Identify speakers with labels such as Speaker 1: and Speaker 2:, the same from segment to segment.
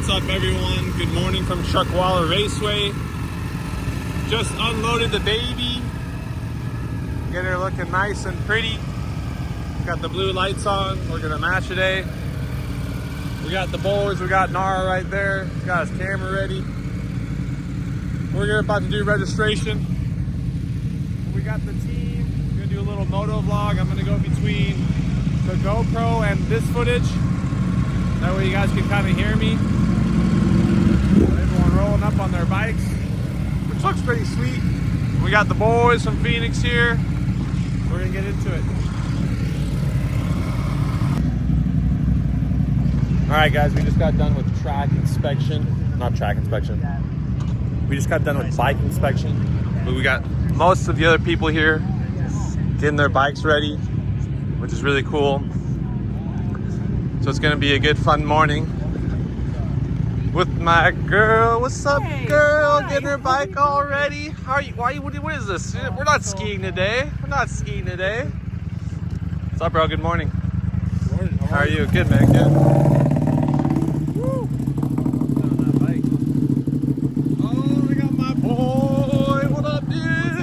Speaker 1: What's up, everyone? Good morning from Chuckwalla Raceway. Just unloaded the baby. Get her looking nice and pretty. Got the blue lights on. We're gonna match today. We got the boards. We got Nara right there. He's got his camera ready. We're about to do registration. We got the team. We're gonna do a little moto vlog. I'm gonna go between the GoPro and this footage. That way you guys can kind of hear me. Everyone rolling up on their bikes, which looks pretty sweet. We got the boys from Phoenix here. We're gonna get into it. All right, guys, we just got done with track inspection. Not track inspection. We just got done with bike inspection. But we got most of the other people here getting their bikes ready, which is really cool. So it's gonna be a good, fun morning with my girl. What's up, girl? Hi. Getting her bike all ready. How are you? What is this? We're not skiing today. We're not skiing today. What's up, bro? Good morning.
Speaker 2: Good morning.
Speaker 1: How are you? Good, man. Good. Woo. On that bike. Oh, I got my boy. What up, dude?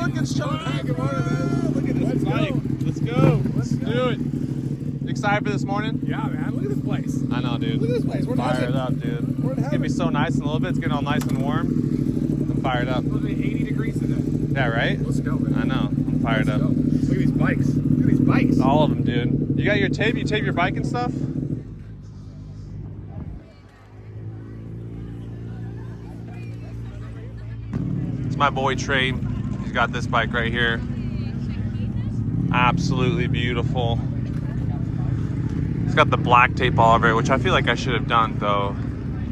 Speaker 1: Look at Sean. Good morning, man. Look at this bike. Let's go. Let's do it. Excited for this morning?
Speaker 2: Yeah, man. Look at this place.
Speaker 1: I know, dude.
Speaker 2: Look at this place. We're
Speaker 1: fired up, dude. It's gonna be so nice in a little bit. It's getting all nice and warm. I'm fired up.
Speaker 2: It's supposed to be 80 degrees today.
Speaker 1: Yeah, right?
Speaker 2: Let's go, man.
Speaker 1: I know. I'm fired up.
Speaker 2: Go. Look at these bikes. Look at these bikes.
Speaker 1: All of them, dude. You got your tape? You tape your bike and stuff? It's my boy Trey. He's got this bike right here. Absolutely beautiful. It's got the black tape all over it, which I feel like I should have done, though.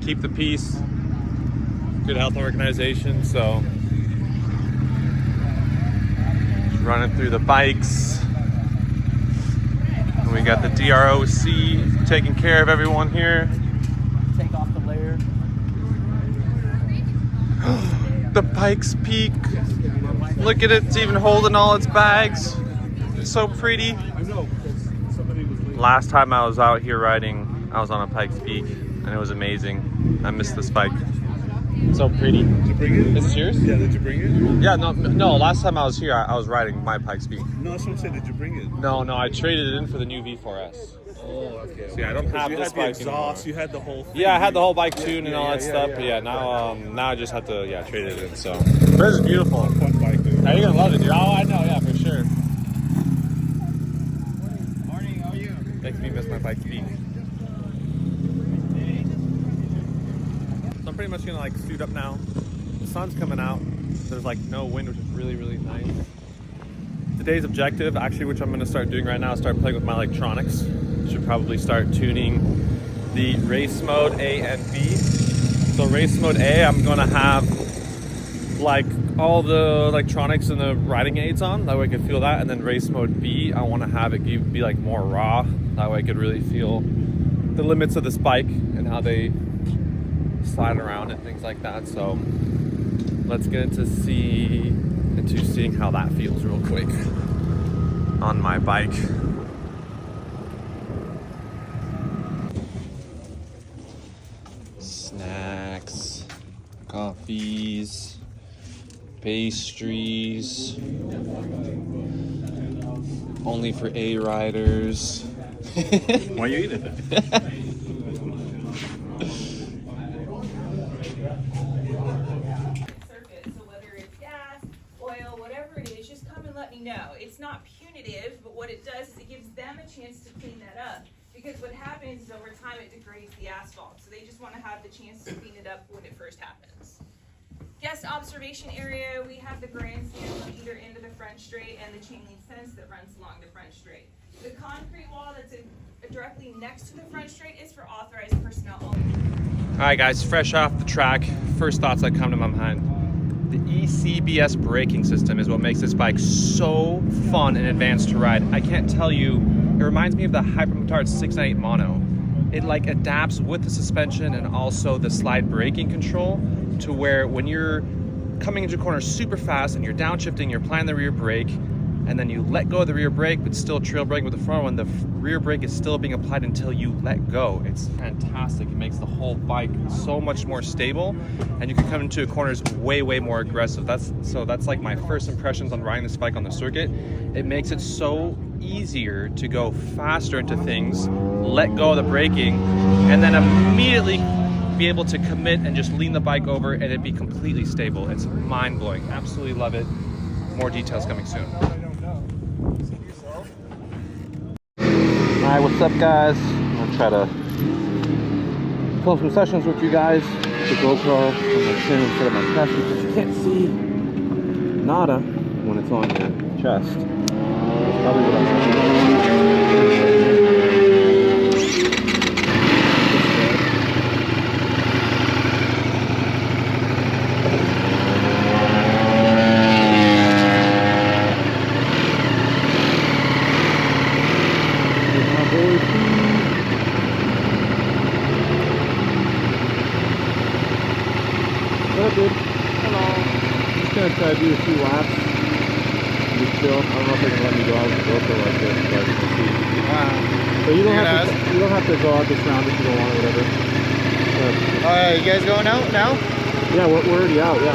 Speaker 1: Keep the peace. Good health organization, so. Just running through the bikes. And we got the DROC taking care of everyone here.
Speaker 3: Take off the layer.
Speaker 1: The Pikes Peak. Look at it, it's even holding all its bags. It's so pretty.
Speaker 2: I know.
Speaker 1: Last time I was out here riding, I was on a Pikes Peak, and it was amazing. I missed this bike. So pretty.
Speaker 2: Did you bring it?
Speaker 1: Is this yours?
Speaker 2: Yeah, did you bring it?
Speaker 1: Yeah, no. Last time I was here, I was riding my Pikes Peak.
Speaker 2: No, that's what I'm saying. Did you bring it?
Speaker 1: No, I traded it in for the new V4S.
Speaker 2: Oh, okay.
Speaker 1: So yeah, I don't have
Speaker 2: you
Speaker 1: this
Speaker 2: had the
Speaker 1: bike
Speaker 2: exhaust,
Speaker 1: anymore.
Speaker 2: You had the whole thing.
Speaker 1: Yeah, I had the whole bike tuned and all that stuff. But yeah, now I just have to trade it in. So this is beautiful.
Speaker 2: Fun bike, dude.
Speaker 1: Now you're gonna love it, dude. Oh, I know, yeah, for sure.
Speaker 3: Morning, how are you?
Speaker 1: Makes me miss my Pikes Peak. So I'm pretty much gonna like suit up now. The sun's coming out. There's like no wind, which is really, really nice. Today's objective, actually, which I'm gonna start doing right now, is start playing with my electronics. Should probably start tuning the race mode A and B. So race mode A, I'm gonna have like all the electronics and the riding aids on. That way I can feel that. And then race mode B, I wanna have it be like more raw. That way I could really feel the limits of this bike and how they slide around and things like that. So let's get into seeing how that feels real quick on my bike. Snacks, coffees, pastries, only for A riders.
Speaker 2: Why are you eating it?
Speaker 4: No, it's not punitive, but what it does is it gives them a chance to clean that up. Because what happens is over time it degrades the asphalt. So they just want to have the chance to clean it up when it first happens. Guest observation area, we have the grandstand on either end of the front straight and the chain link fence that runs along the front straight. The concrete wall that's directly next to the front straight is for authorized personnel only.
Speaker 1: All right, guys, fresh off the track, first thoughts that come to my mind. The ECBS braking system is what makes this bike so fun and advanced to ride. I can't tell you, it reminds me of the Hypermotard 698 Mono. It like adapts with the suspension and also the slide braking control to where when you're coming into corners super fast and you're downshifting, you're applying the rear brake, and then you let go of the rear brake, but still trail brake with the front one. The rear brake is still being applied until you let go. It's fantastic. It makes the whole bike so much more stable, and you can come into corners way more aggressive. That's like my first impressions on riding this bike on the circuit. It makes it so easier to go faster into things, let go of the braking, and then immediately be able to commit and just lean the bike over and it be completely stable. It's mind-blowing. Absolutely love it. More details coming soon. Alright, what's up guys? I'm gonna try to film some sessions with you guys. The GoPro on my chin instead of my chest, because you can't see nada when it's on your chest. That's probably what I'm try to do a few laps. Be chill. I don't know if they can let me go out with the GoPro like this, but we'll see. Wow. So you don't have to go out this round if you don't want or whatever.
Speaker 3: You guys going out now?
Speaker 1: Yeah, we're already out. Yeah.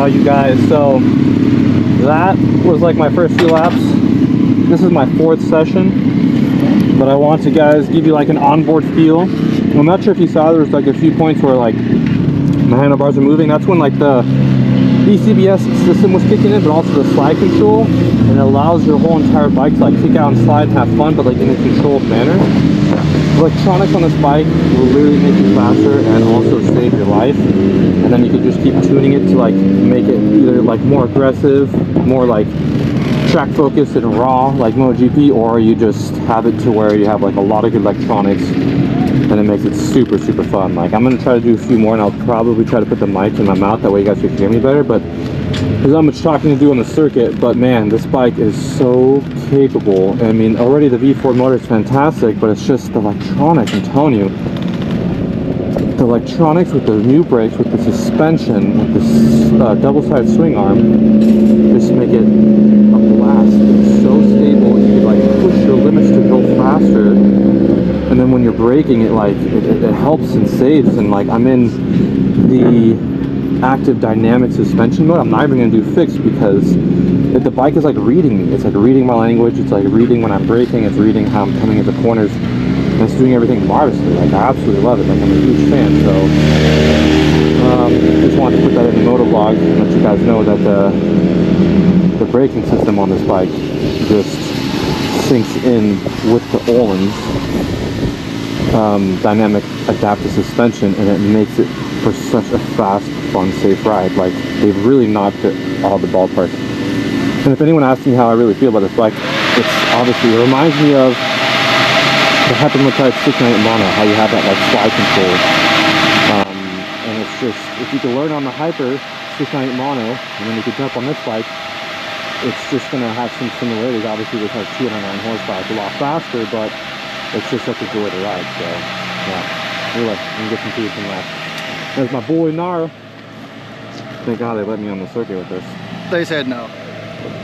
Speaker 5: vlog, you guys. So that was like my first few laps. This is my 4th session, but I want to guys give you like an onboard feel. I'm not sure if you saw, there was like a few points where like my handlebars are moving. That's when like the ECBS system was kicking in, but also the slide control, and it allows your whole entire bike to like kick out and slide and have fun, but like in a controlled manner. Electronics on this bike will literally make you faster and also save your life, and then you can just keep tuning it to like make it either like more aggressive, more like track focused and raw like MotoGP, or you just have it to where you have like a lot of good electronics and it makes it super fun. Like I'm gonna try to do a few more, and I'll probably try to put the mic in my mouth, that way you guys can hear me better. But there's not much talking to do on the circuit, but man, this bike is so capable. I mean, already the V4 motor is fantastic, but it's just the electronics. I'm telling you, the electronics with the new brakes, with the suspension, with this double-sided swing arm, just make it a blast. It's so stable. You can like push your limits to go faster, and then when you're braking, it like it helps and saves. And like I'm in the active dynamic suspension mode. I'm not even gonna do fixed because the bike is like reading me. It's like reading my language. It's like reading when I'm braking. It's reading how I'm coming into corners. And it's doing everything marvelously. Like I absolutely love it. Like I'm a huge fan. So just wanted to put that in the moto vlog and let you guys know that the braking system on this bike just sinks in with the Öhlins dynamic adaptive suspension, and it makes it for such a fast, fun, safe ride. Like they've really knocked it out of the ballpark. And if anyone asks me how I really feel about this bike, it's obviously, it reminds me of the Hypermotard 698 mono, how you have that like slide control. And it's just, if you can learn on the Hyper 698 mono, and then you can jump on this bike, it's just gonna have some similarities. Obviously this has 209 horsepower, it's a lot faster, but it's just such a joy to ride. So yeah, anyway, I'm gonna get some food from that. There's my boy Nara. Thank God they let me on the circuit with this.
Speaker 3: They said no.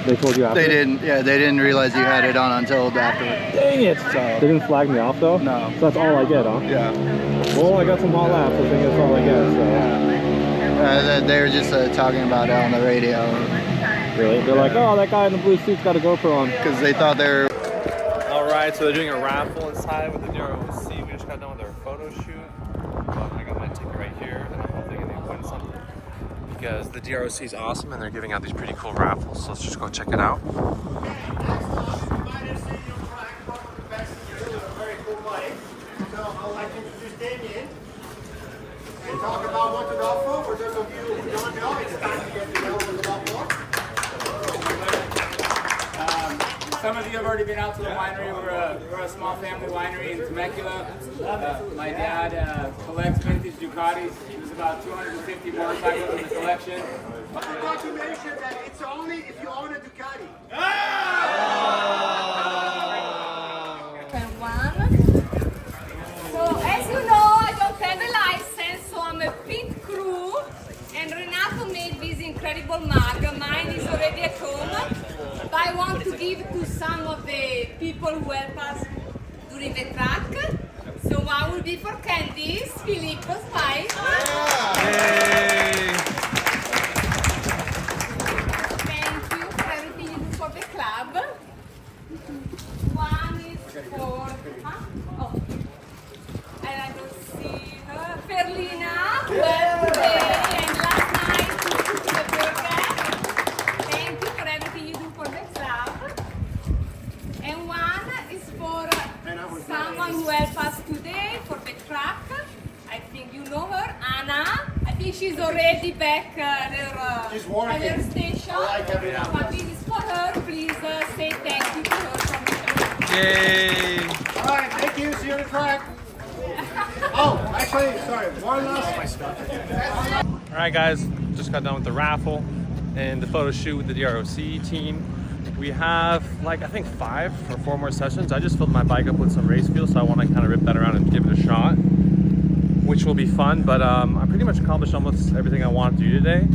Speaker 5: They told you after?
Speaker 3: They didn't. Yeah, they didn't realize you had it on until afterward.
Speaker 5: Dang it! So they didn't flag me off though?
Speaker 3: No.
Speaker 5: So that's all I get, huh?
Speaker 3: Yeah.
Speaker 5: Well, I got some hot laps. I think that's all I get. So.
Speaker 3: They were just talking about it on the radio.
Speaker 5: Really? They're like, oh, that guy in the blue suit's got a GoPro on.
Speaker 3: Because they thought they were.
Speaker 1: Alright, so they're doing a raffle inside with the DROC. We just got done with our photo shoot. I got my ticket right here, and I'm hoping they win something because the DROC is awesome and they're giving out these pretty cool raffles. So let's just go check it out.
Speaker 6: Talk about what to go for those of you who don't know, it's time to get to know what to go for.
Speaker 7: Some of you have already been out to the winery. We're a small family winery in Temecula. My dad collects vintage Ducatis. There's about 250 motorcycles in the collection.
Speaker 6: I forgot to mention that it's only if you own a Ducati.
Speaker 8: So as you know, I don't have a license, so I'm a pit crew, and Renato made this incredible mug. Mine is already at home, but I want to give to some of the people who help us during the track. So one will be for Candice, Filippo, Spike. Thank you for everything you do for the club. One is for... Oh. And I don't see her. Ferlina, who helped today and last night to cook the burger. Thank you for everything you do for the club. And one is for someone who helped us today for the track. I think you know her, Anna. I think she's already back at her station. But this is for her. Please say thank you to her from the track.
Speaker 1: Yay!
Speaker 6: All right, thank you. See you on the track. Oh, actually, sorry. One last.
Speaker 1: Alright guys, just got done with the raffle and the photo shoot with the DROC team. We have like I think 5 or 4 more sessions. I just filled my bike up with some race fuel, so I want to kind of rip that around and give it a shot, which will be fun. But I pretty much accomplished almost everything I wanted to do today.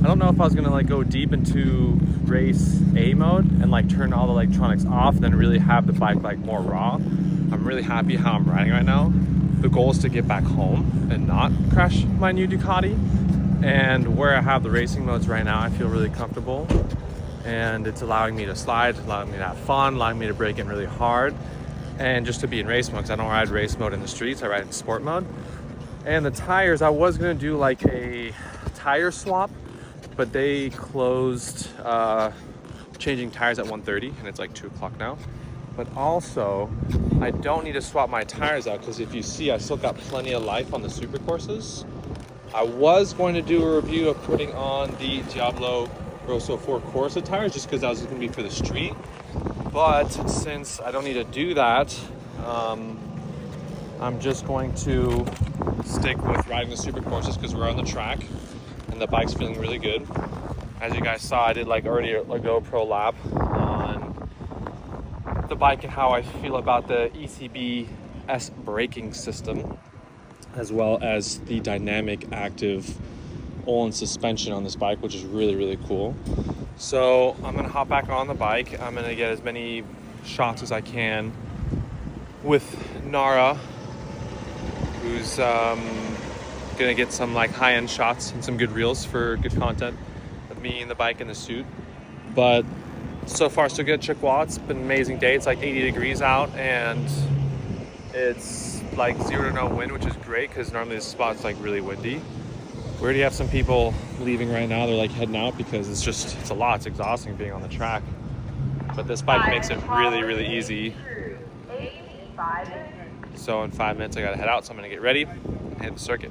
Speaker 1: I don't know if I was gonna like go deep into race A mode and like turn all the electronics off, then really have the bike like more raw. I'm really happy how I'm riding right now. The goal is to get back home and not crash my new Ducati And where I have the racing modes right now, I feel really comfortable. And it's allowing me to slide, allowing me to have fun, allowing me to break in really hard. And just to be in race mode, because I don't ride race mode in the streets, I ride in sport mode. And the tires, I was gonna do like a tire swap, but they closed changing tires at 1:30, and it's like 2 o'clock now. But also, I don't need to swap my tires out, because if you see, I still got plenty of life on the super courses. I was going to do a review of putting on the Diablo Rosso 4 Corsa tires, just because that was going to be for the street. But since I don't need to do that, I'm just going to stick with riding the super courses, because we're on the track and the bike's feeling really good. As you guys saw, I did like already a GoPro lap on the bike and how I feel about the ECB-S braking system, as well as the dynamic active Olin suspension on this bike, which is really, really cool. So I'm gonna hop back on the bike. I'm gonna get as many shots as I can with Nara, who's gonna get some like high-end shots and some good reels for good content of me and the bike in the suit. But so far so good. Chuckwalla, it's been an amazing day. It's like 80 degrees out and it's like 0 to no wind, which is great, because normally this spot's like really windy. We already have some people leaving right now. They're like heading out because it's a lot. It's exhausting being on the track. But this bike makes it really, really easy. So in 5 minutes I gotta head out, so I'm gonna get ready and hit the circuit.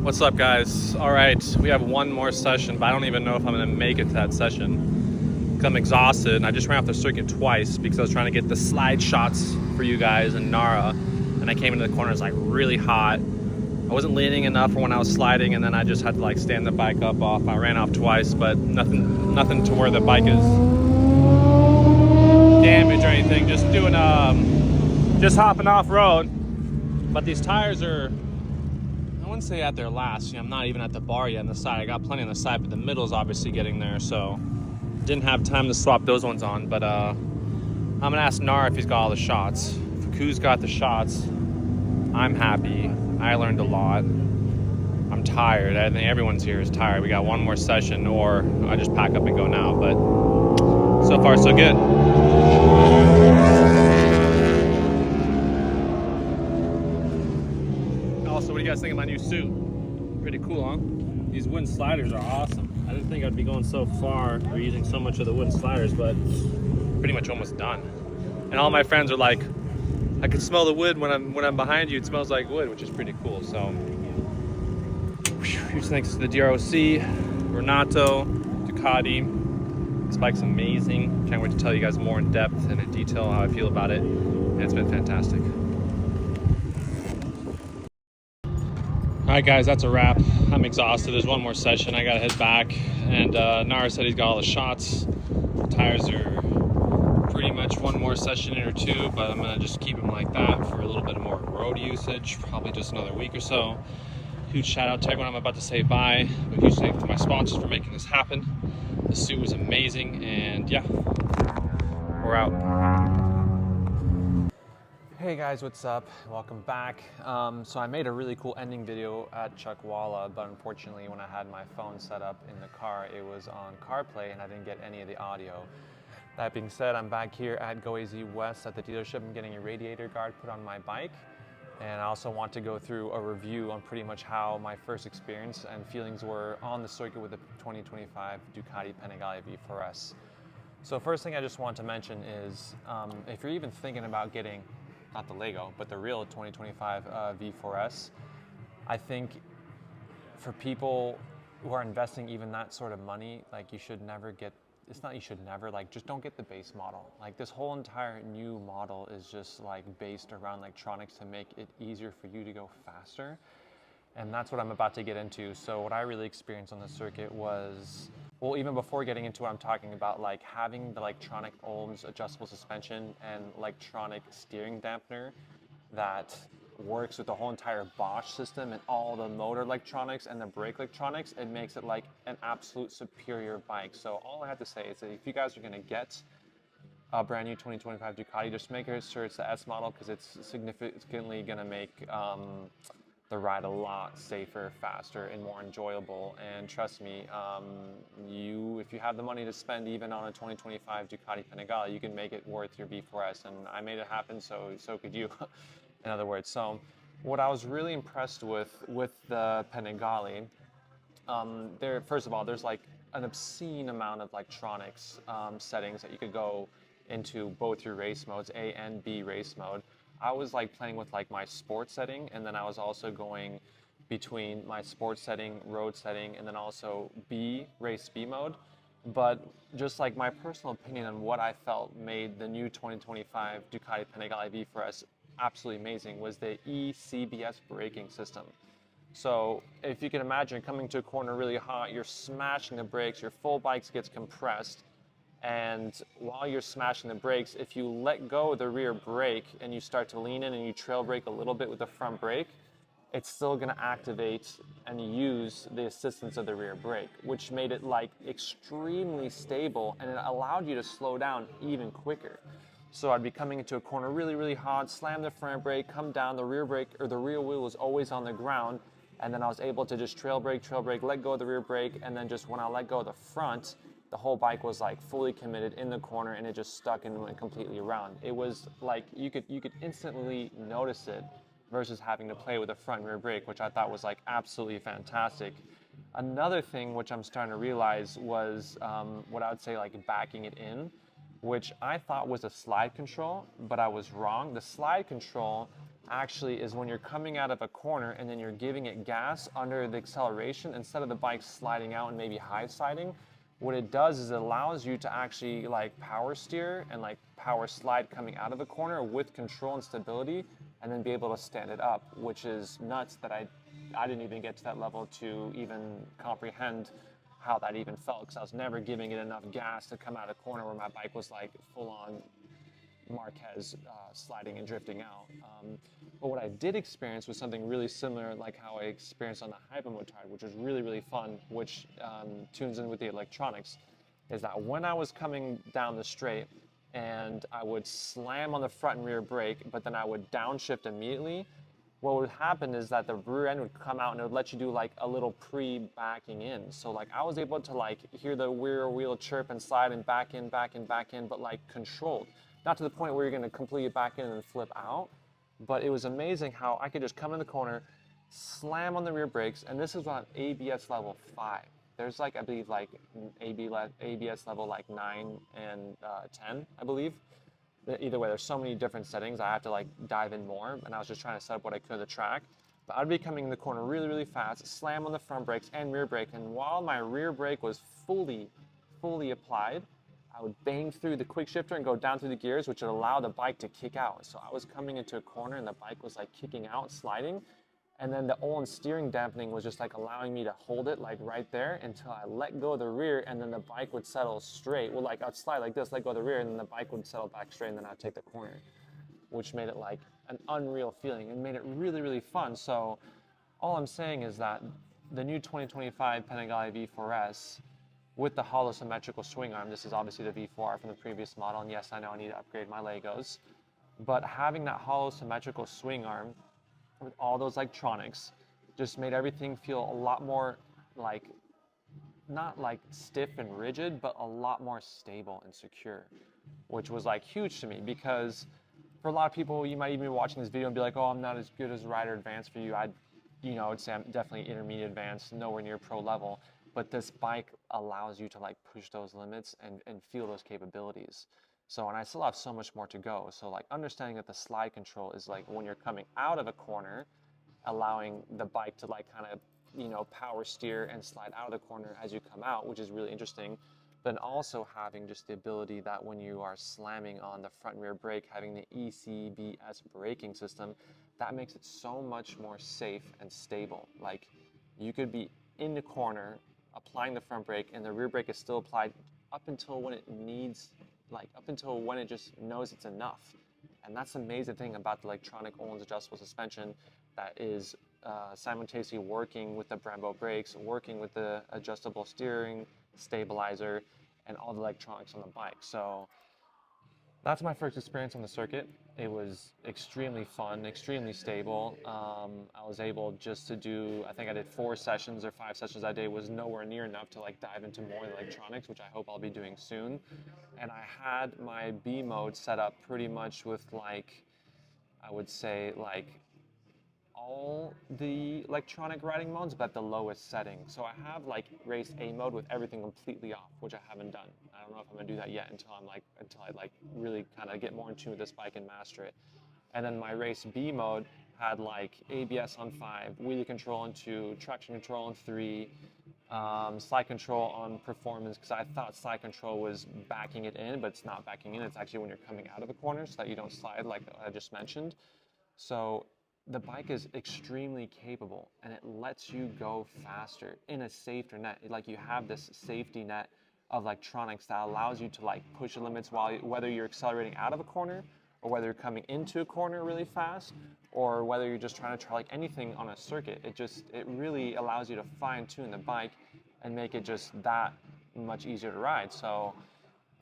Speaker 1: What's up, guys? All right, we have one more session, but I don't even know if I'm gonna make it to that session. I'm exhausted, and I just ran off the circuit twice because I was trying to get the slide shots for you guys and Nara, and I came into the corner, it's like really hot. I wasn't leaning enough for when I was sliding, and then I just had to like stand the bike up off. I ran off twice, but nothing to where the bike is damaged or anything. Just doing just hopping off road. But these tires are, I wouldn't say at their last. I'm not even at the bar yet on the side. I got plenty on the side, but the middle's obviously getting there, so didn't have time to swap those ones on. But I'm gonna ask Nara if he's got all the shots. If Ku's got the shots, I'm happy. I learned a lot. I'm tired. I think everyone's here is tired. We got one more session, or I just pack up and go now. But so far, so good. Also, what do you guys think of my new suit? Pretty cool, huh? These wooden sliders are awesome. I didn't think I'd be going so far or using so much of the wooden sliders, but pretty much almost done. And all my friends are like, I can smell the wood when I'm behind you. It smells like wood, which is pretty cool. So huge thanks to the DROC, Renato, Ducati. This bike's amazing. Can't wait to tell you guys more in depth and in detail how I feel about it. And it's been fantastic. All right, guys, that's a wrap. I'm exhausted. There's one more session. I gotta head back. And Nara said he's got all the shots. The tires are pretty much one more session in or two, but I'm gonna just keep them like that for a little bit more road usage, probably just another week or so. Huge shout out to everyone I'm about to say bye. A huge thank you to my sponsors for making this happen. The suit was amazing, and yeah, we're out. Hey guys, what's up? Welcome back. So I made a really cool ending video at Chuckwalla, but unfortunately when I had my phone set up in the car, it was on CarPlay and I didn't get any of the audio. That being said, I'm back here at Go AZ West at the dealership. I'm getting a radiator guard put on my bike. And I also want to go through a review on pretty much how my first experience and feelings were on the circuit with the 2025 Ducati Panigale V4S. So first thing I just want to mention is if you're even thinking about getting, not the Lego, but the real 2025 V4S, I think for people who are investing even that sort of money, like you should never get, it's not you should never, like just don't get the base model. Like this whole entire new model is just like based around electronics to make it easier for you to go faster. And that's what I'm about to get into. So what I really experienced on the circuit was, well, even before getting into what I'm talking about, like having the electronic Ohms adjustable suspension and electronic steering dampener that works with the whole entire Bosch system and all the motor electronics and the brake electronics, it makes it like an absolute superior bike. So all I have to say is that if you guys are going to get a brand new 2025 Ducati, just make sure it's the S model, because it's significantly going to make the ride a lot safer, faster, and more enjoyable. And trust me, if you have the money to spend even on a 2025 Ducati Panigale, you can make it worth your V4S, and I made it happen, so could you. In other words, so what I was really impressed with the Panigale, first of all, there's like an obscene amount of electronics settings that you could go into both your race modes, A and B race mode. I was like playing with like my sports setting, and then I was also going between my sports setting, road setting, and then also race B mode. But just like my personal opinion on what I felt made the new 2025 Ducati Panigale V4S absolutely amazing was the ECBS braking system. So if you can imagine coming to a corner really hot, you're smashing the brakes, your full bike gets compressed, and while you're smashing the brakes, if you let go of the rear brake and you start to lean in and you trail brake a little bit with the front brake, it's still going to activate and use the assistance of the rear brake, which made it like extremely stable, and it allowed you to slow down even quicker. So I'd be coming into a corner really, really hot, slam the front brake, come down, the rear brake or the rear wheel was always on the ground, and then I was able to just trail brake, let go of the rear brake, and then just when I let go of the front, the whole bike was like fully committed in the corner, and it just stuck and went completely around. It was like you could instantly notice it versus having to play with the front and rear brake, which I thought was like absolutely fantastic. Another thing which I'm starting to realize was what I would say like backing it in, which I thought was a slide control, but I was wrong. The slide control actually is when you're coming out of a corner and then you're giving it gas under the acceleration instead of the bike sliding out and maybe high sliding. What it does is it allows you to actually like power steer and like power slide coming out of the corner with control and stability, and then be able to stand it up, which is nuts that I didn't even get to that level to even comprehend how that even felt, because I was never giving it enough gas to come out of the corner where my bike was like full on Marquez sliding and drifting out. But what I did experience was something really similar, like how I experienced on the Hypermotard, which was really, really fun, which tunes in with the electronics, is that when I was coming down the straight and I would slam on the front and rear brake, but then I would downshift immediately, what would happen is that the rear end would come out and it would let you do like a little pre-backing in. So like I was able to like hear the rear wheel chirp and slide and back in, but like controlled. Not to the point where you're gonna completely back in and flip out, but it was amazing how I could just come in the corner, slam on the rear brakes, and this is on ABS level 5. There's like, I believe like ABS level like 9 and 10, I believe. Either way, there's so many different settings. I have to like dive in more, and I was just trying to set up what I could of the track. But I'd be coming in the corner really, really fast, slam on the front brakes and rear brake, and while my rear brake was fully applied, I would bang through the quick shifter and go down through the gears, which would allow the bike to kick out. So I was coming into a corner and the bike was like kicking out, sliding. And then the Olin steering dampening was just like allowing me to hold it like right there until I let go of the rear, and then the bike would settle straight. Well, like I'd slide like this, let go of the rear, and then the bike would settle back straight, and then I'd take the corner, which made it like an unreal feeling and made it really, really fun. So all I'm saying is that the new 2025 Panigale V4S with the hollow symmetrical swing arm, this is obviously the V4R from the previous model, and yes, I know I need to upgrade my Legos, but having that hollow symmetrical swing arm with all those electronics just made everything feel a lot more like, not like stiff and rigid, but a lot more stable and secure, which was like huge to me, because for a lot of people, you might even be watching this video and be like, oh, I'm not as good as rider advanced for you. I'd say I'm definitely intermediate advanced, nowhere near pro level, but this bike allows you to like push those limits and feel those capabilities. So, and I still have so much more to go. So like understanding that the slide control is like when you're coming out of a corner, allowing the bike to like kind of, power steer and slide out of the corner as you come out, which is really interesting. Then also having just the ability that when you are slamming on the front and rear brake, having the ECBS braking system, that makes it so much more safe and stable. Like you could be in the corner, applying the front brake, and the rear brake is still applied up until when it needs, like up until when it just knows it's enough. And that's the amazing thing about the electronic Olin's adjustable suspension, that is simultaneously working with the Brembo brakes, working with the adjustable steering, stabilizer, and all the electronics on the bike. So that's my first experience on the circuit. It was extremely fun, extremely stable. I was able just to do, I think I did 4 sessions or 5 sessions that day. Was nowhere near enough to like dive into more electronics, which I hope I'll be doing soon. And I had my B mode set up pretty much with like, I would say like all the electronic riding modes, but at the lowest setting. So I have like race A mode with everything completely off, which I haven't done. I don't know if I'm gonna do that yet until I really kind of get more in tune with this bike and master it. And then my race B mode had like ABS on 5, wheelie control on 2, traction control on 3, slide control on performance, because I thought slide control was backing it in, but it's not backing in. It's actually when you're coming out of a corner so that you don't slide like I just mentioned. So the bike is extremely capable, and it lets you go faster in a safety net. Like you have this safety net of electronics that allows you to like push the limits whether you're accelerating out of a corner, or whether you're coming into a corner really fast, or whether you're just trying to try like anything on a circuit. It really allows you to fine tune the bike and make it just that much easier to ride. So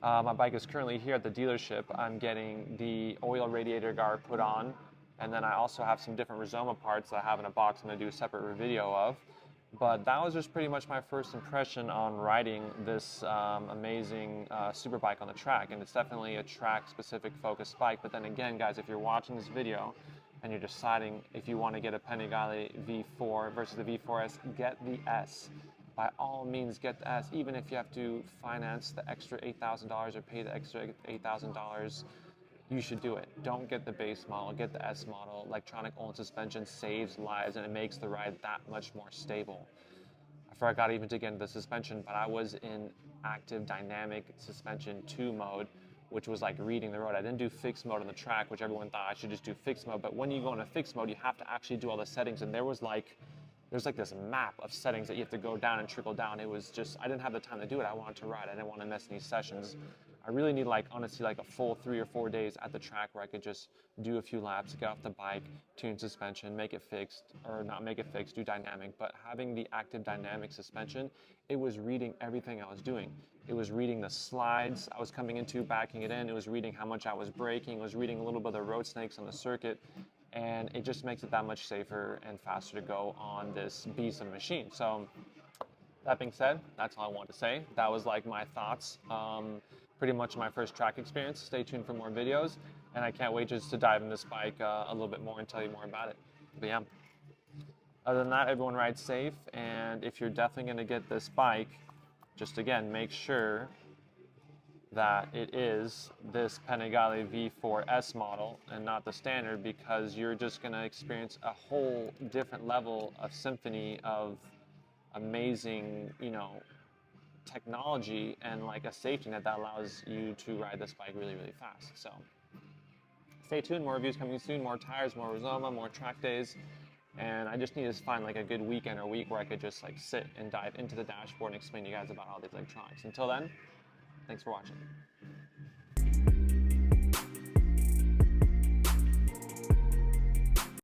Speaker 1: my bike is currently here at the dealership. I'm getting the oil radiator guard put on, and then I also have some different Rizoma parts that I have in a box I'm going to do a separate video of. But that was just pretty much my first impression on riding this amazing superbike on the track. And it's definitely a track-specific focused bike. But then again, guys, if you're watching this video and you're deciding if you want to get a Panigale V4 versus the V4S, get the S. By all means, get the S, even if you have to finance the extra $8,000 or pay the extra $8,000. You should do it. Don't get the base model, get the S model. Electronic Olin suspension saves lives, and it makes the ride that much more stable. I forgot even to get into the suspension, but I was in active dynamic suspension 2 mode, which was like reading the road. I didn't do fixed mode on the track, which everyone thought I should just do fixed mode. But when you go into fixed mode, you have to actually do all the settings, and there's like this map of settings that you have to go down and trickle down. It was just, I didn't have the time to do it. I wanted to ride. I didn't want to miss any sessions. I really need honestly a full 3 or 4 days at the track where I could just do a few laps, get off the bike, tune suspension, make it fixed, or not make it fixed, do dynamic. But having the active dynamic suspension, it was reading everything I was doing. It was reading the slides I was coming into, backing it in. It was reading how much I was braking. It was reading a little bit of the road snakes on the circuit. And it just makes it that much safer and faster to go on this beast of a machine. So that being said, that's all I want to say. That was like my thoughts. Pretty much my first track experience. Stay tuned for more videos, and I can't wait just to dive in this bike a little bit more and tell you more about it. But yeah, Other than that, everyone rides safe, and if you're definitely going to get this bike, just again, make sure that it is this Panigale V4S model and not the standard, because you're just going to experience a whole different level of symphony of amazing, you know, technology and like a safety net that allows you to ride this bike really, really fast. So stay tuned, more reviews coming soon, more tires, more Rizoma, more track days. And I just need to find like a good weekend or week where I could just like sit and dive into the dashboard and explain to you guys about all these electronics. Until then, thanks for watching.